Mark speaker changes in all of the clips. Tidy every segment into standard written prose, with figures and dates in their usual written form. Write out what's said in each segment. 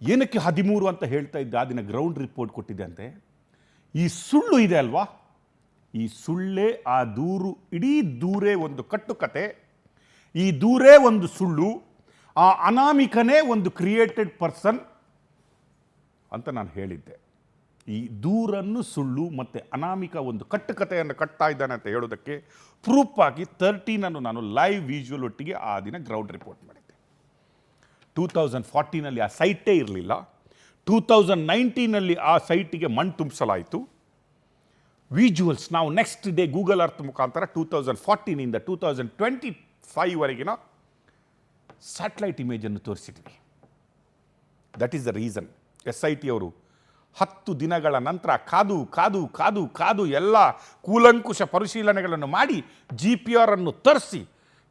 Speaker 1: ಏನಕ್ಕೆ 13 ಅಂತ ಹೇಳ್ತಾ ಇದ್ದ ಆ ದಿನ ಗ್ರೌಂಡ್ ರಿಪೋರ್ಟ್ ಕೊಟ್ಟಿದೆ ಅಂತೆ. ಈ ಸುಳ್ಳು ಇದೆ ಅಲ್ವಾ, ಈ ಸುಳ್ಳೇ ಆ ದೂರು, ಇಡೀ ದೂರೇ ಒಂದು ಕಟ್ಟುಕತೆ, ಈ ದೂರೇ ಒಂದು ಸುಳ್ಳು, ಆ ಅನಾಮಿಕನೇ ಒಂದು ಕ್ರಿಯೇಟೆಡ್ ಪರ್ಸನ್ ಅಂತ ನಾನು ಹೇಳಿದ್ದೆ. ಈ ದೂರನ್ನು ಸುಳ್ಳು ಮತ್ತು ಅನಾಮಿಕ ಒಂದು ಕಟ್ಟುಕತೆಯನ್ನು ಕಟ್ತಾ ಇದ್ದಾನೆ ಅಂತ ಹೇಳೋದಕ್ಕೆ ಪ್ರೂಫ್ ಆಗಿ 13 ನಾನು ಲೈವ್ ವಿಜುವಲ್ ಒಟ್ಟಿಗೆ ಆ ದಿನ ಗ್ರೌಂಡ್ ರಿಪೋರ್ಟ್ ಮಾಡಿದ್ದೆ. 2014 ಆ ಸೈಟೇ ಇರಲಿಲ್ಲ. 2019 ಆ ಸೈಟಿಗೆ ಮಣ್ಣು ತುಂಬಿಸಲಾಯಿತು. ವಿಜುವಲ್ಸ್ ನಾವು ನೆಕ್ಸ್ಟ್ ಡೇ ಗೂಗಲ್ ಅರ್ತ್ ಮುಖಾಂತರ 2014 2025ವರೆಗಿನ ಸ್ಯಾಟಲೈಟ್ ಇಮೇಜನ್ನು ತೋರಿಸಿದ್ವಿ. That is the reason SIT ಅವರು 10 ದಿನಗಳ ನಂತರ ಕಾದು ಎಲ್ಲ ಕೂಲಂಕುಷ ಪರಿಶೀಲನೆಗಳನ್ನು ಮಾಡಿ GPR ಅನ್ನು ತರಿಸಿ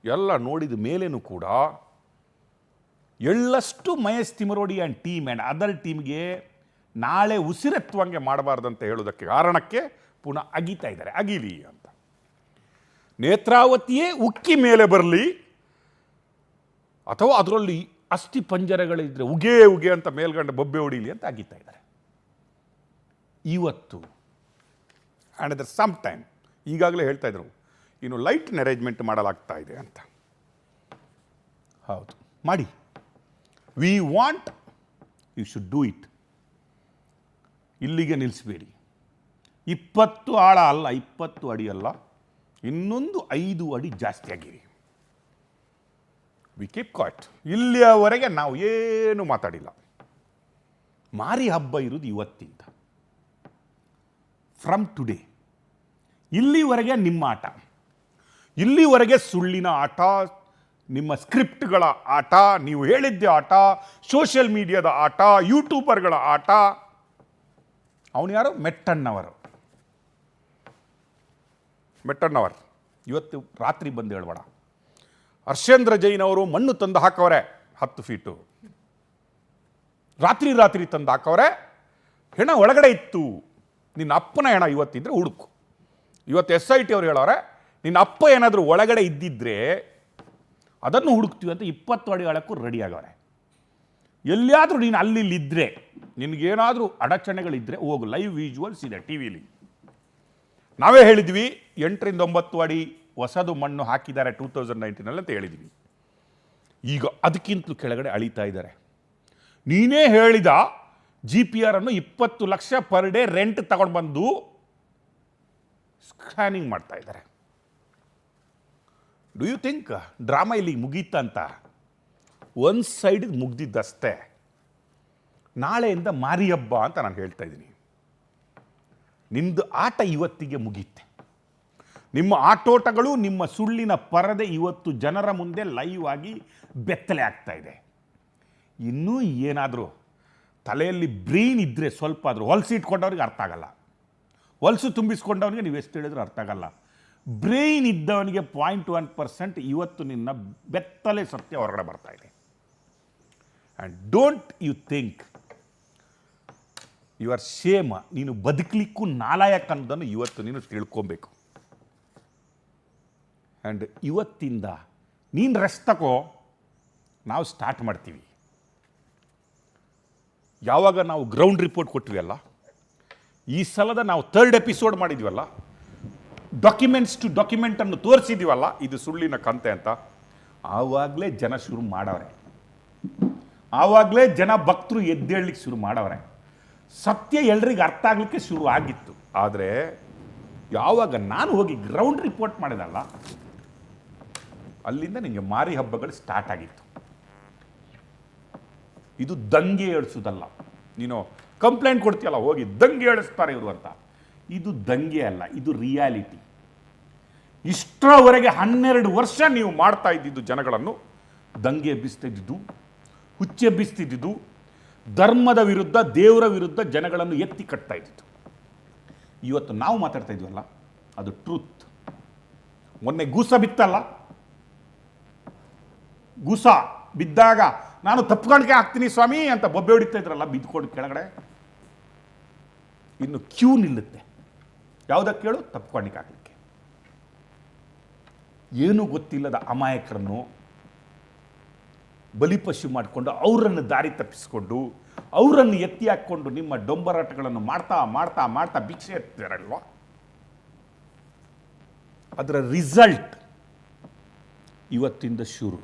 Speaker 1: ಎಲ್ಲ ನೋಡಿದ ಮೇಲೇನೂ ಕೂಡ ಎಳ್ಳಷ್ಟು Mahesh Thimarodi and team and other ಟೀಮ್ಗೆ ನಾಳೆ ಉಸಿರೆತ್ತುವಂಗೆ ಮಾಡಬಾರ್ದಂತ ಹೇಳೋದಕ್ಕೆ ಕಾರಣಕ್ಕೆ ಪುನಃ ಅಗಿತಾ ಇದ್ದಾರೆ. ಅಗಿಲಿ ಅಂತ. ನೇತ್ರಾವತಿಯೇ ಉಕ್ಕಿ ಮೇಲೆ ಬರಲಿ ಅಥವಾ ಅದರಲ್ಲಿ ಅಸ್ಥಿ ಪಂಜರಗಳಿದ್ರೆ ಉಗೆ ಅಂತ ಮೇಲ್ಗಂಡ ಬೊಬ್ಬೆ ಹೊಡೀಲಿ ಅಂತ ಅಗಿತಾ ಇದ್ದಾರೆ. ಇವತ್ತು ಆ್ಯಂಡ್ ಅದರ್ ಸಮ್ ಟೈಮ್ ಈಗಾಗಲೇ ಹೇಳ್ತಾ ಇದ್ರು ಇನ್ನು ಲೈಟ್ನ ಅರೇಂಜ್ಮೆಂಟ್ ಮಾಡಲಾಗ್ತಾ ಇದೆ ಅಂತ. ಹೌದು, ಮಾಡಿ. We want, you should do it. ಇಲ್ಲಿಗೆ ನಿಲ್ಲಿಸಬೇಡಿ. 20 ಆಳ ಅಲ್ಲ, 20 ಅಡಿ ಅಲ್ಲ, ಇನ್ನೊಂದು 5 ಅಡಿ ಜಾಸ್ತಿ ಆಗಿರಿ. We keep quartz. ಇಲ್ಲಿಯವರೆಗೆ ನಾವು ಏನು ಮಾತಾಡಿಲ್ಲ. ಮಾರಿ ಹಬ್ಬ ಇರೋದು ಇವತ್ತಿಂದ, ಫ್ರಮ್ ಟುಡೇ. ಇಲ್ಲಿವರೆಗೆ ನಿಮ್ಮ ಆಟ, ಇಲ್ಲಿವರೆಗೆ ಸುಳ್ಳಿನ ಆಟ, ನಿಮ್ಮ ಸ್ಕ್ರಿಪ್ಟ್ಗಳ ಆಟ, ನೀವು ಹೇಳಿದ್ದೆ ಆಟ, ಸೋಷಿಯಲ್ ಮೀಡಿಯಾದ ಆಟ, ಯೂಟ್ಯೂಬರ್ಗಳ ಆಟ. ಅವನು ಯಾರು? ಮೆಟ್ಟಣ್ಣವರು. ಇವತ್ತು ರಾತ್ರಿ ಬಂದು ಹೇಳ್ಬೇಡ. ಹರ್ಷೇಂದ್ರ ಜೈನ್ ಅವರು ಮಣ್ಣು ತಂದು ಹಾಕವ್ರೆ 10 ಫೀಟು. ರಾತ್ರಿ ತಂದು ಹಾಕವ್ರೆ. ಹೆಣ ಒಳಗಡೆ ಇತ್ತು. ನಿನ್ನ ಅಪ್ಪನ ಹೆಣ ಇವತ್ತಿದ್ರೆ ಹುಡುಕು. ಇವತ್ತು SIT ಅವರು ಹೇಳೋರೆ ನಿನ್ನ ಅಪ್ಪ ಏನಾದರೂ ಒಳಗಡೆ ಇದ್ದಿದ್ರೆ ಅದನ್ನು ಹುಡುಕ್ತೀವಿ ಅಂತ 20 ಅಡಿ ಆಳಕ್ಕೂ ರೆಡಿ ಆಗವ್ರೆ. ಎಲ್ಲಿಯಾದರೂ ನೀನು ಅಲ್ಲಿದ್ದರೆ, ನಿನಗೇನಾದರೂ ಅಡಚಣೆಗಳಿದ್ದರೆ ಹೋಗು. ಲೈವ್ ವಿಜುವಲ್ಸ್ ಇದೆ TV ನಾವೇ ಹೇಳಿದ್ವಿ 8ರಿಂದ 9 ಅಡಿ ಹೊಸದು ಮಣ್ಣು ಹಾಕಿದ್ದಾರೆ 2019 ಅಂತ ಹೇಳಿದ್ವಿ. ಈಗ ಅದಕ್ಕಿಂತಲೂ ಕೆಳಗಡೆ ಅಳಿತಾ ಇದ್ದಾರೆ. ನೀನೇ ಹೇಳಿದ GPR ಅನ್ನು 20 ಲಕ್ಷ ಪರ್ ಡೇ ರೆಂಟ್ ತಗೊಂಡು ಬಂದು ಸ್ಕ್ಯಾನಿಂಗ್ ಮಾಡ್ತಾ ಇದ್ದಾರೆ. ಡು ಯು ಥಿಂಕ್ ಡ್ರಾಮಾ ಇಲ್ಲಿ ಮುಗೀತಂತ? ಒಂದು ಸೈಡ್ ಮುಗ್ದಿದ್ದಷ್ಟೇ. ನಾಳೆಯಿಂದ ಮಾರಿ ಹಬ್ಬ ಅಂತ ನಾನು ಹೇಳ್ತಾ ಇದ್ದೀನಿ. ನಿಮ್ಮದು ಆಟ ಇವತ್ತಿಗೆ ಮುಗೀತೆ. ನಿಮ್ಮ ಆಟೋಟಗಳು, ನಿಮ್ಮ ಸುಳ್ಳಿನ ಪರದೆ ಇವತ್ತು ಜನರ ಮುಂದೆ ಲೈವ್ ಆಗಿ ಬೆತ್ತಲೆ ಆಗ್ತಾ ಇದೆ. ಇನ್ನೂ ಏನಾದರೂ ತಲೆಯಲ್ಲಿ ಬ್ರೈನ್ ಇದ್ದರೆ ಸ್ವಲ್ಪ ಆದರೂ, ಹೊಲಸು ಇಟ್ಕೊಂಡವ್ರಿಗೆ ಅರ್ಥ ಆಗಲ್ಲ. ಹೊಲಸು ತುಂಬಿಸ್ಕೊಂಡವನಿಗೆ ನೀವು ಎಷ್ಟು ಹೇಳಿದ್ರು ಅರ್ಥ ಆಗಲ್ಲ. ಬ್ರೈನ್ ಇದ್ದವನಿಗೆ 0.1% ಇವತ್ತು ನಿನ್ನ ಬೆತ್ತಲೆ ಸತ್ಯ ಹೊರಗಡೆ ಬರ್ತಾ ಇದೆ. And don't you think your shame. ನೀನು ಬದುಕಲಿಕ್ಕೂ ನಾಲಾಯಕ ಅನ್ನೋದನ್ನು ಇವತ್ತು ನೀನು ತಿಳ್ಕೊಬೇಕು. ಆ್ಯಂಡ್ ಇವತ್ತಿಂದ ನೀನು ರೆಸ್ಟ್ ತಗೋ, ನಾವು ಸ್ಟಾರ್ಟ್ ಮಾಡ್ತೀವಿ. ಯಾವಾಗ ನಾವು ಗ್ರೌಂಡ್ ರಿಪೋರ್ಟ್ ಕೊಟ್ವಿ, ಈ ಸಲದ ನಾವು 3rd ಎಪಿಸೋಡ್ ಮಾಡಿದ್ವಲ್ಲ, ಡಾಕ್ಯುಮೆಂಟ್ಸ್ ಟು ಡಾಕ್ಯುಮೆಂಟನ್ನು ತೋರಿಸಿದ್ದೀವಲ್ಲ, ಇದು ಸುಳ್ಳಿನ ಕಂತೆ ಅಂತ, ಆವಾಗಲೇ ಜನ ಶುರು ಮಾಡವ್ರೆ. ಆವಾಗಲೇ ಜನ ಭಕ್ತರು ಎದ್ದೇಳಲಿಕ್ಕೆ ಶುರು ಮಾಡವ್ರೆ. ಸತ್ಯ ಎಲ್ರಿಗೆ ಅರ್ಥ ಆಗಲಿಕ್ಕೆ ಶುರು ಆಗಿತ್ತು. ಆದರೆ ಯಾವಾಗ ನಾನು ಹೋಗಿ ಗ್ರೌಂಡ್ ರಿಪೋರ್ಟ್ ಮಾಡಿದಲ್ಲ, ಅಲ್ಲಿಂದ ನಿಮಗೆ ಮಾರಿ ಹಬ್ಬಗಳು ಸ್ಟಾರ್ಟ್ ಆಗಿತ್ತು. ಇದು ದಂಗೆ ಏಳಿಸೋದಲ್ಲ. ನೀನು ಕಂಪ್ಲೇಂಟ್ ಕೊಡ್ತೀಯಲ್ಲ, ಹೋಗಿ ದಂಗೆ ಏಳಿಸ್ತಾರೆ ಇವರು ಅಂತ. ಇದು ದಂಗೆ ಅಲ್ಲ, ಇದು ರಿಯಾಲಿಟಿ. ಇಷ್ಟರವರೆಗೆ 12 ವರ್ಷ ನೀವು ಮಾಡ್ತಾ ಇದ್ದಿದ್ದು ಜನಗಳನ್ನು ದಂಗೆ ಎಬ್ಬಿಸ್ತಿದ್ದು, ಹುಚ್ಚೆಬ್ಬಿಸ್ತಿದ್ದು, ಧರ್ಮದ ವಿರುದ್ಧ, ದೇವರ ವಿರುದ್ಧ ಜನಗಳನ್ನು ಎತ್ತಿ ಕಟ್ತಾ ಇದ್ದಿದ್ದು. ಇವತ್ತು ನಾವು ಮಾತಾಡ್ತಾ ಇದ್ವಲ್ಲ, ಅದು ಟ್ರೂತ್. ಮೊನ್ನೆ ಗೂಸ ಬಿತ್ತಲ್ಲ, ಗೂಸ ಬಿದ್ದಾಗ ನಾನು ತಪ್ಪಿಕೊಂಡ್ಕೆ ಹಾಕ್ತೀನಿ ಸ್ವಾಮಿ ಅಂತ ಬೊಬ್ಬೆ ಹೊಡಿತಾ ಇದ್ರಲ್ಲ, ಬಿದ್ದುಕೊಂಡು ಕೆಳಗಡೆ. ಇನ್ನು ಕ್ಯೂ ನಿಲ್ಲುತ್ತೆ. ಯಾವುದಕ್ಕೆ ಹೇಳು? ತಪ್ಪಿಕೊಂಡಿಕ್ಕೆ ಹಾಕಲಿಕ್ಕೆ. ಏನೂ ಗೊತ್ತಿಲ್ಲದ ಅಮಾಯಕರನ್ನು ಬಲಿಪಶು ಮಾಡಿಕೊಂಡು ಅವರನ್ನು ದಾರಿ ತಪ್ಪಿಸಿಕೊಂಡು ಅವರನ್ನು ಎತ್ತಿ ಹಾಕ್ಕೊಂಡು ನಿಮ್ಮ ಡೊಂಬರಾಟಗಳನ್ನು ಮಾಡ್ತಾ ಮಾಡ್ತಾ ಮಾಡ್ತಾ ಭಿಕ್ಷೆ ಎತ್ತಿದಾರಲ್ವ, ಅದರ ರಿಸಲ್ಟ್ ಇವತ್ತಿಂದ ಶುರು.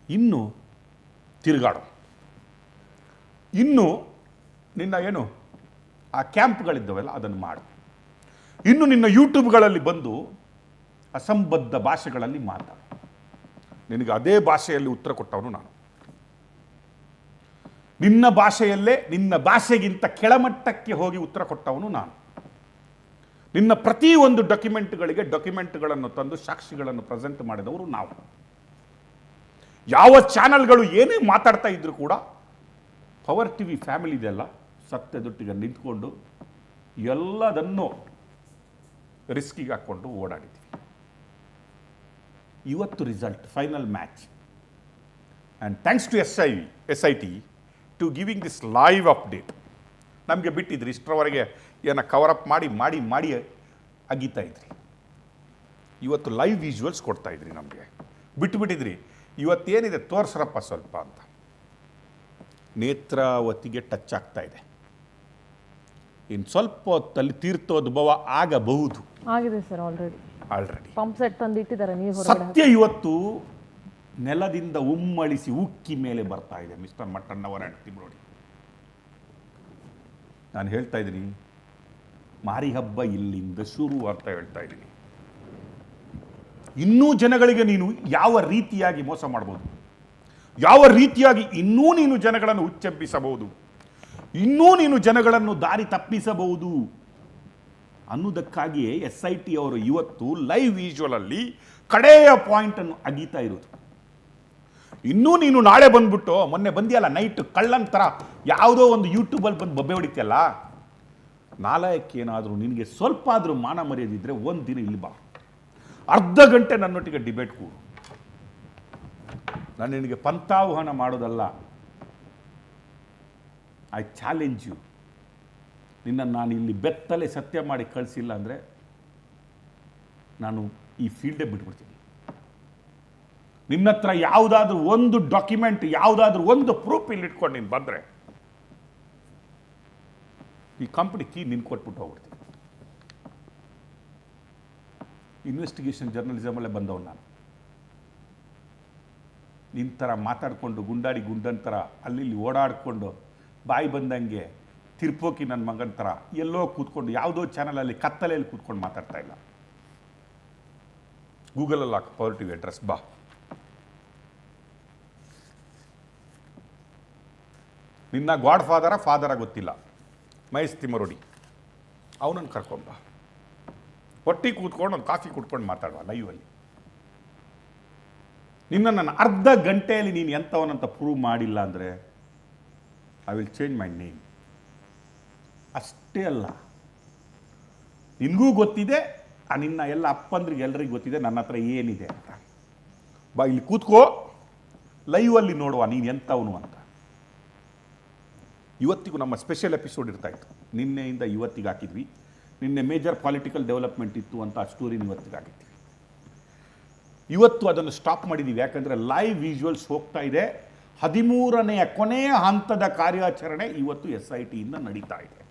Speaker 1: ಇನ್ನು ತಿರುಗಾಡು, ಇನ್ನು ನಿನ್ನ ಏನು ಆ ಕ್ಯಾಂಪ್ಗಳಿದ್ದವೆಲ್ಲ ಅದನ್ನು ಮಾಡು, ಇನ್ನು ನಿನ್ನ ಯೂಟ್ಯೂಬ್ಗಳಲ್ಲಿ ಬಂದು ಅಸಂಬದ್ಧ ಭಾಷೆಗಳಲ್ಲಿ ಮಾತಾಡು. ನಿನಗೆ ಅದೇ ಭಾಷೆಯಲ್ಲಿ ಉತ್ತರ ಕೊಟ್ಟವನು ನಾನು. ನಿನ್ನ ಭಾಷೆಯಲ್ಲೇ ನಿನ್ನ ಭಾಷೆಗಿಂತ ಕೆಳಮಟ್ಟಕ್ಕೆ ಹೋಗಿ ಉತ್ತರ ಕೊಟ್ಟವನು ನಾನು. ನಿನ್ನ ಪ್ರತಿಯೊಂದು ಡಾಕ್ಯುಮೆಂಟ್ಗಳನ್ನು ತಂದು ಸಾಕ್ಷಿಗಳನ್ನು ಪ್ರೆಸೆಂಟ್ ಮಾಡಿದವರು ನಾವು. ಯಾವ ಚಾನಲ್ಗಳು ಏನೇ ಮಾತಾಡ್ತಾ ಇದ್ರು ಕೂಡ ಪವರ್ ಟಿವಿ ಫ್ಯಾಮಿಲಿ ಇದೆಲ್ಲ ಸತ್ಯದೊಟ್ಟಿಗೆ ನಿಂತ್ಕೊಂಡು ಎಲ್ಲದನ್ನು ರಿಸ್ಕಿಗೆ ಹಾಕ್ಕೊಂಡು ಓಡಾಡಿದ್ದೀವಿ. ಇವತ್ತು result final match. And thanks to SIT to giving this live update. ನಮಗೆ ಬಿಟ್ಟಿದ್ರಿ ಇಷ್ಟರವರೆಗೆ ಏನೋ ಕವರಪ್ ಮಾಡಿ ಮಾಡಿ ಮಾಡಿ ಅಗೀತಾ ಇದ್ರಿ. ಇವತ್ತು ಲೈವ್ ವಿಜುವಲ್ಸ್ ಕೊಡ್ತಾ ಇದ್ರಿ, ನಮಗೆ ಬಿಟ್ಟುಬಿಟ್ಟಿದ್ರಿ. ಇವತ್ತೇನಿದೆ ತೋರಿಸ್ರಪ್ಪ ಸ್ವಲ್ಪ ಅಂತ. ನೇತ್ರಾವತಿಗೆ ಟಚ್ ಆಗ್ತಾ ಇದೆ. ಇನ್ನು ಸ್ವಲ್ಪ ಹೊತ್ತಲ್ಲಿ ತೀರ್ಥೋದ್ಭವ ಆಗಬಹುದು.
Speaker 2: ಆಗಿದೆ ಸರ್, ಆಲ್ರೆಡಿ
Speaker 1: ಪಂಪ್
Speaker 2: ಸೆಟ್ ತಂದು ಇಟ್ಟಿದ್ದಾರೆ ನೀರು.
Speaker 1: ಸತ್ಯ ಇವತ್ತು ನೆಲದಿಂದ ಉಮ್ಮಳಿಸಿ ಉಕ್ಕಿ ಮೇಲೆ ಬರ್ತಾ ಇದೆ. ಮಿಸ್ಟರ್ ಮಟ್ಟಣ್ಣವರ ತಿಬ್ರೋಡಿ, ನಾನು ಹೇಳ್ತಾ ಇದ್ದೀನಿ, ಮಾರಿ ಹಬ್ಬ ಇಲ್ಲಿಂದ ಶುರು ಅಂತ ಹೇಳ್ತಾ ಇದ್ದೀನಿ. ಇನ್ನೂ ಜನಗಳಿಗೆ ನೀನು ಯಾವ ರೀತಿಯಾಗಿ ಮೋಸ ಮಾಡ್ಬೋದು, ಯಾವ ರೀತಿಯಾಗಿ ಇನ್ನೂ ನೀನು ಜನಗಳನ್ನು ಹುಚ್ಚೆಬ್ಬಿಸಬಹುದು, ಇನ್ನೂ ನೀನು ಜನಗಳನ್ನು ದಾರಿ ತಪ್ಪಿಸಬಹುದು ಅನ್ನೋದಕ್ಕಾಗಿಯೇ SIT ಅವರು ಇವತ್ತು ಲೈವ್ ವಿಜುವಲಲ್ಲಿ ಕಡೆಯ ಪಾಯಿಂಟನ್ನು ಅಗೀತಾ ಇರೋದು. ಇನ್ನೂ ನೀನು ನಾಳೆ ಬಂದ್ಬಿಟ್ಟು, ಮೊನ್ನೆ ಬಂದಿಯಲ್ಲ ನೈಟ್ ಕಳ್ಳನ್ ಥರ ಯಾವುದೋ ಒಂದು ಯೂಟ್ಯೂಬಲ್ಲಿ ಬಂದು ಬೊಬ್ಬೆ ಹೊಡಿತಿಯಲ್ಲ, ನಾಲಾಯಕ್ಕೇನಾದರೂ ನಿನಗೆ ಸ್ವಲ್ಪ ಆದರೂ ಮಾನ ಮರ್ಯಾದಿದ್ರೆ ಒಂದು ದಿನ ಇಲ್ಲಿ ಬಾ, ಅರ್ಧ ಗಂಟೆ ನನ್ನೊಟ್ಟಿಗೆ ಡಿಬೇಟ್ ಕೂಡು. ನಾನು ನಿನಗೆ ಪಂಥಾವಹನ ಮಾಡೋದಲ್ಲ, ಐ ಚಾಲೆಂಜ್ ಯು. ನಿನ್ನನ್ನು ನಾನು ಇಲ್ಲಿ ಬೆತ್ತಲೆ ಸತ್ಯ ಮಾಡಿ ಕಳಿಸಿಲ್ಲ ಅಂದರೆ ನಾನು ಈ ಫೀಲ್ಡೇ ಬಿಟ್ಬಿಡ್ತೀನಿ. ನಿನ್ನ ಹತ್ರ ಯಾವುದಾದ್ರೂ ಒಂದು ಡಾಕ್ಯುಮೆಂಟ್, ಯಾವುದಾದ್ರೂ ಒಂದು ಪ್ರೂಫ್ ಇಲ್ಲಿ ಇಟ್ಕೊಂಡು ನೀನು ಬಂದರೆ ಈ ಕಂಪ್ನಿ ಕೀ ನಿನ್ ಕೊಟ್ಬಿಟ್ಟು ಹೋಗ್ಬಿಡ್ತೀನಿ. ಇನ್ವೆಸ್ಟಿಗೇಷನ್ ಜರ್ನಲಿಸಮಲ್ಲೇ ಬಂದವನು ನಾನು. ನಿನ್ನ ಥರ ಮಾತಾಡಿಕೊಂಡು ಗುಂಡಾಡಿ ಗುಂಡನ ಥರ ಅಲ್ಲಿ ಓಡಾಡಿಕೊಂಡು ಬಾಯಿ ಬಂದಂಗೆ ತಿರ್ಪೋಕಿ ನನ್ನ ಮಗನ ಥರ ಎಲ್ಲೋ ಕೂತ್ಕೊಂಡು ಯಾವುದೋ ಚಾನಲಲ್ಲಿ ಕತ್ತಲೆಯಲ್ಲಿ ಕೂತ್ಕೊಂಡು ಮಾತಾಡ್ತಾ ಇಲ್ಲ. ಗೂಗಲಲ್ಲಿ ಹಾಕಿ ಪವರ್ ಟಿವಿ ಅಡ್ರೆಸ್ ಬಾ. ನಿನ್ನ ಗಾಡ್ ಫಾದರ ಗೊತ್ತಿಲ್ಲ, ಮಹೇಶ್ ತಿಮ್ಮರೋಡಿ, ಅವನನ್ನು ಕರ್ಕೊಂಬ, ಒಟ್ಟಿಗೆ ಕೂತ್ಕೊಂಡು ಒಂದು ಕಾಫಿ ಕುಟ್ಕೊಂಡು ಮಾತಾಡುವ ಲೈವಲ್ಲಿ. ನಿನ್ನನ್ನು ಅರ್ಧ ಗಂಟೆಯಲ್ಲಿ ನೀನು ಎಂಥವನಂತ ಪ್ರೂವ್ ಮಾಡಿಲ್ಲ ಅಂದರೆ I will change my name. ಅಷ್ಟೇ ಅಲ್ಲ, ನಿನಗೂ ಗೊತ್ತಿದೆ, ಆ ನಿನ್ನ ಎಲ್ಲ ಅಪ್ಪಂದ್ರಿಗೆ ಎಲ್ಲರಿಗೂ ಗೊತ್ತಿದೆ ನನ್ನ ಹತ್ರ ಏನಿದೆ ಅಂತ. ಬಾ ಇಲ್ಲಿ ಕೂತ್ಕೋ, ಲೈವಲ್ಲಿ ನೋಡುವ ನೀನು ಎಂಥವನು ಅಂತ. ಇವತ್ತಿಗೂ ನಮ್ಮ ಸ್ಪೆಷಲ್ ಎಪಿಸೋಡ್ ಇರ್ತಾಯಿತ್ತು, ನಿನ್ನೆಯಿಂದ ಇವತ್ತಿಗೆ ಹಾಕಿದ್ವಿ. ನಿನ್ನೆ ಮೇಜರ್ ಪೊಲಿಟಿಕಲ್ ಡೆವಲಪ್ಮೆಂಟ್ ಇತ್ತು ಅಂತ ಆ ಸ್ಟೋರಿನ ಇವತ್ತಿಗೆ ಹಾಕಿದ್ವಿ. ಇವತ್ತು ಅದನ್ನು ಸ್ಟಾಪ್ ಮಾಡಿದ್ದೀವಿ, ಯಾಕಂದರೆ ಲೈವ್ ವಿಜುವಲ್ಸ್ ಹೋಗ್ತಾ ಇದೆ. 13ನೇ ಕೊನೆಯ ಹಂತದ ಕಾರ್ಯಾಚರಣೆ ಇವತ್ತು SITಯಿಂದ ನಡೀತಾ ಇದೆ.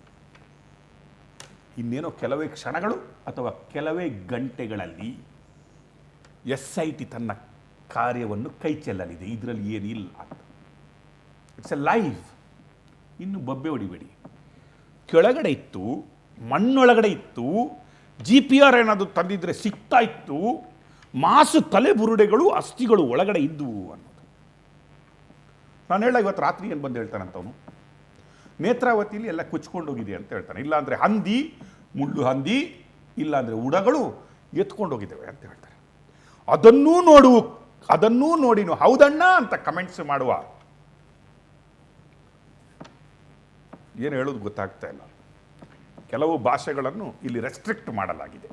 Speaker 1: ಇನ್ನೇನೋ ಕೆಲವೇ ಕ್ಷಣಗಳು ಅಥವಾ ಕೆಲವೇ ಗಂಟೆಗಳಲ್ಲಿ SIT ತನ್ನ ಕಾರ್ಯವನ್ನು ಕೈ ಚೆಲ್ಲಲಿದೆ. ಇದರಲ್ಲಿ ಏನಿಲ್ಲ ಅಂತ. It's A live. ಇನ್ನು ಬಬ್ಬೆ ಹೊಡಿಬೇಡಿ. ಕೆಳಗಡೆ ಇತ್ತು, ಮಣ್ಣೊಳಗಡೆ ಇತ್ತು, GPR ಏನಾದರೂ ತಂದಿದ್ರೆ ಸಿಗ್ತಾ ಇತ್ತು, ಮಾಸು ತಲೆ ಬುರುಡೆಗಳು ಅಸ್ಥಿಗಳು ಒಳಗಡೆ ಇದ್ದವು ಅನ್ನೋದು. ನಾನು ಹೇಳ ಇವತ್ತು ರಾತ್ರಿ ಏನು ಬಂದು ಹೇಳ್ತಾನಂತವನು, ನೇತ್ರಾವತಿಲಿ ಎಲ್ಲ ಕುಚ್ಕೊಂಡು ಹೋಗಿದೆ ಅಂತ ಹೇಳ್ತಾನೆ. ಇಲ್ಲಾಂದರೆ ಹಂದಿ, ಮುಳ್ಳು ಹಂದಿ, ಇಲ್ಲಾಂದರೆ ಉಡಗಳು ಎತ್ಕೊಂಡು ಹೋಗಿದ್ದೇವೆ ಅಂತ ಹೇಳ್ತಾರೆ. ಅದನ್ನೂ ನೋಡಿ ಹೌದಣ್ಣ ಅಂತ ಕಮೆಂಟ್ಸ್ ಮಾಡುವ ಏನು ಹೇಳೋದು ಗೊತ್ತಾಗ್ತಾ ಇಲ್ಲ. ಕೆಲವು ಭಾಷೆಗಳನ್ನು ಇಲ್ಲಿ ರೆಸ್ಟ್ರಿಕ್ಟ್ ಮಾಡಲಾಗಿದೆ,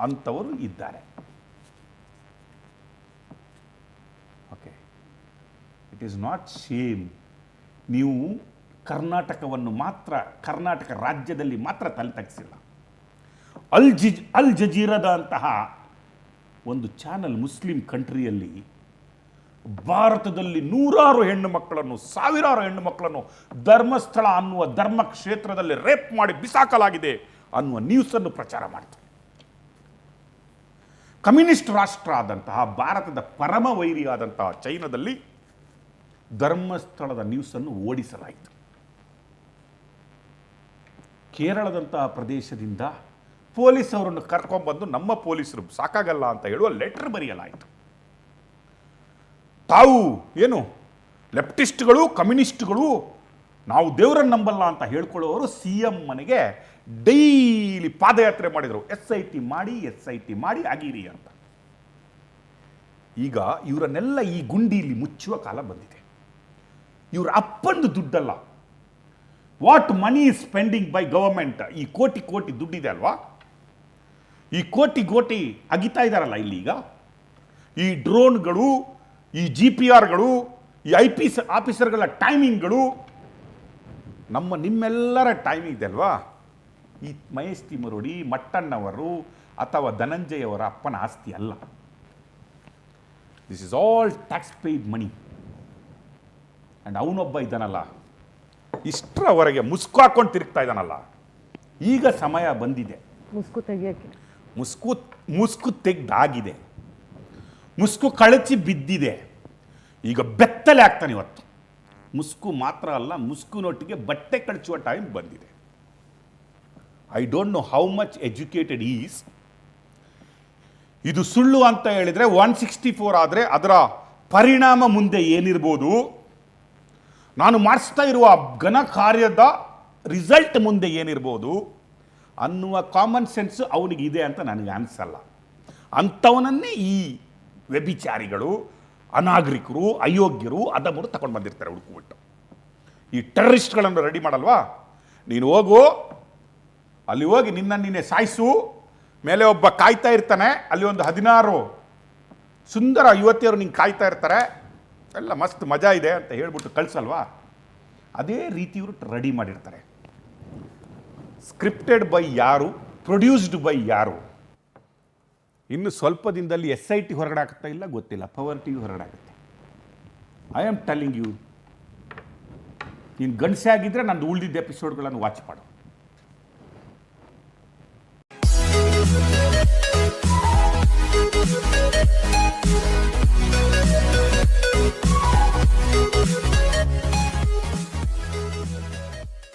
Speaker 1: ಅಂಥವರು ಇದ್ದಾರೆ. Okay, it is not shame. ನೀವು ಕರ್ನಾಟಕವನ್ನು ಮಾತ್ರ, ಕರ್ನಾಟಕ ರಾಜ್ಯದಲ್ಲಿ ಮಾತ್ರ ತಲೆ ತಗ್ಸಿಲ್ಲ. ಅಲ್ ಜಜೀರಾದ ಅಂತಹ ಒಂದು ಚಾನಲ್ ಮುಸ್ಲಿಂ ಕಂಟ್ರಿಯಲ್ಲಿ ಭಾರತದಲ್ಲಿ ನೂರಾರು ಹೆಣ್ಣು ಮಕ್ಕಳನ್ನು, ಸಾವಿರಾರು ಹೆಣ್ಣು ಮಕ್ಕಳನ್ನು ಧರ್ಮಸ್ಥಳ ಅನ್ನುವ ಧರ್ಮ ಕ್ಷೇತ್ರದಲ್ಲಿ ರೇಪ್ ಮಾಡಿ ಬಿಸಾಕಲಾಗಿದೆ ಅನ್ನುವ ನ್ಯೂಸನ್ನು ಪ್ರಚಾರ ಮಾಡ್ತಾರೆ. ಕಮ್ಯುನಿಸ್ಟ್ ರಾಷ್ಟ್ರ ಆದಂತಹ ಭಾರತದ ಪರಮ ವೈರಿಯಾದಂತಹ ಚೈನಾದಲ್ಲಿ ಧರ್ಮಸ್ಥಳದ ನ್ಯೂಸನ್ನು ಓಡಿಸಲಾಯಿತು. ಕೇರಳದಂತಹ ಪ್ರದೇಶದಿಂದ ಪೊಲೀಸ್ ಅವರನ್ನು ಕರ್ಕೊಂಡ್ಬಂದು ನಮ್ಮ ಪೊಲೀಸರು ಸಾಕಾಗಲ್ಲ ಅಂತ ಹೇಳುವ ಲೆಟರ್ ಬರೆಯಲಾಯಿತು. ತಾವು ಏನು ಲೆಫ್ಟಿಸ್ಟ್ಗಳು, ಕಮ್ಯುನಿಸ್ಟ್ಗಳು, ನಾವು ದೇವರನ್ನು ನಂಬಲ್ಲ ಅಂತ ಹೇಳ್ಕೊಳ್ಳೋರು CM ಮನೆಗೆ ಡೈಲಿ ಪಾದಯಾತ್ರೆ ಮಾಡಿದರು. SIT ಮಾಡಿ ಆಗಿರಿ ಅಂತ. ಈಗ ಇವರನ್ನೆಲ್ಲ ಈ ಗುಂಡಿಯಲ್ಲಿ ಮುಚ್ಚುವ ಕಾಲ ಬಂದಿದೆ. ಇವರ ಅಪ್ಪಂದು ದುಡ್ಡಲ್ಲ. What money is spending by government, ಈ ಕೋಟಿ ಕೋಟಿ ದುಡ್ಡಿದೆ ಅಲ್ವಾ, ಈ ಕೋಟಿ ಅಗಿತಾ ಇದ್ದಾರಲ್ಲ ಇಲ್ಲಿ. ಈಗ ಈ ಡ್ರೋನ್ಗಳು, ಈ GPRಗಳು, ಈ IPS ಆಫೀಸರ್ಗಳ ಟೈಮಿಂಗ್ಗಳು, ನಿಮ್ಮೆಲ್ಲರ ಟೈಮಿಂಗ್ ಇದೆ ಅಲ್ವಾ. ಈ ಮಹೇಶ್ ತಿಮರೋಡಿ, ಮಟ್ಟಣ್ಣವರು ಅಥವಾ ಧನಂಜಯ ಅವರ ಅಪ್ಪನ ಆಸ್ತಿ ಅಲ್ಲ. This is all tax paid money. And ಅವನೊಬ್ಬ ಇದ್ದಾನಲ್ಲ, ಇಷ್ಟರವರೆಗೆ ಮುಸ್ಕು ಹಾಕೊಂಡು ತಿರುಗ್ತಾ ಇದ್ದಾನಲ್ಲ. ಈಗ ಸಮಯ ಬಂದಿದೆ.
Speaker 2: ಮುಸ್ಕು ತೆಗಿಯೋಕ್ಕೆ
Speaker 1: ಮುಸ್ಕು ತೆಗ್ದಾಗಿದೆ, ಮುಸ್ಕು ಕಳಚಿ ಬಿದ್ದಿದೆ. ಈಗ ಬೆತ್ತಲೆ ಆಗ್ತಾನೆ ಇವತ್ತು. ಮುಸ್ಕು ಮಾತ್ರ ಅಲ್ಲ, ಮುಸ್ಕುನೊಟ್ಟಿಗೆ ಬಟ್ಟೆ ಕಳಚುವ ಟೈಮ್ ಬಂದಿದೆ. I don't know how much educated is. ಇದು ಸುಳ್ಳು ಅಂತ ಹೇಳಿದರೆ 164 ಆದರೆ ಅದರ ಪರಿಣಾಮ ಮುಂದೆ ಏನಿರ್ಬೋದು, ನಾನು ಮಾಡಿಸ್ತಾ ಇರುವ ಘನ ಕಾರ್ಯದ ರಿಸಲ್ಟ್ ಮುಂದೆ ಏನಿರ್ಬೋದು ಅನ್ನುವ ಕಾಮನ್ ಸೆನ್ಸ್ ಅವನಿಗಿದೆ ಅಂತ ನನಗೆ ಅನಿಸಲ್ಲ. ಅಂಥವನನ್ನೇ ಈ ವ್ಯಭಿಚಾರಿಗಳು, ಅನಾಗರಿಕರು, ಅಯೋಗ್ಯರು, ಅದಮ್ಮರು ತಗೊಂಡು ಬಂದಿರ್ತಾರೆ ಹುಡುಕ್ಬಿಟ್ಟು. ಈ ಟೆರರಿಸ್ಟ್ಗಳನ್ನು ರೆಡಿ ಮಾಡಲ್ವಾ, ನೀನು ಹೋಗು ಅಲ್ಲಿ, ಹೋಗಿ ನಿನ್ನೆ ಸಾಯಿಸು, ಮೇಲೆ ಒಬ್ಬ ಕಾಯ್ತಾ ಇರ್ತಾನೆ, ಅಲ್ಲಿ ಒಂದು 16 ಸುಂದರ ಯುವತಿಯರು ನಿಂಗೆ ಕಾಯ್ತಾ ಇರ್ತಾರೆ, ಎಲ್ಲ ಮಸ್ತ್ ಮಜಾ ಇದೆ ಅಂತ ಹೇಳ್ಬಿಟ್ಟು ಕಳಿಸಲ್ವಾ. ಅದೇ ರೀತಿ ಇವರು ರೆಡಿ ಮಾಡಿರ್ತಾರೆ. ಸ್ಕ್ರಿಪ್ಟೆಡ್ ಬೈ ಯಾರು, ಪ್ರೊಡ್ಯೂಸ್ಡ್ ಬೈ ಯಾರು. ಇನ್ನು ಸ್ವಲ್ಪ ದಿನದಲ್ಲಿ SIT ಹೊರಗಡೆ ಆಗ್ತಾ ಇಲ್ಲ ಗೊತ್ತಿಲ್ಲ, ಪವರ್ TV ಹೊರಗಡೆ ಆಗುತ್ತೆ. ಐ ಆಮ್ ಟೆಲ್ಲಿಂಗ್ ಯು, ನೀನು ಗಂಡಸೆ ಆಗಿದ್ದರೆ ನಂದು ಉಳಿದಿದ್ದ ಎಪಿಸೋಡ್ಗಳನ್ನು ವಾಚ್ ಮಾಡು.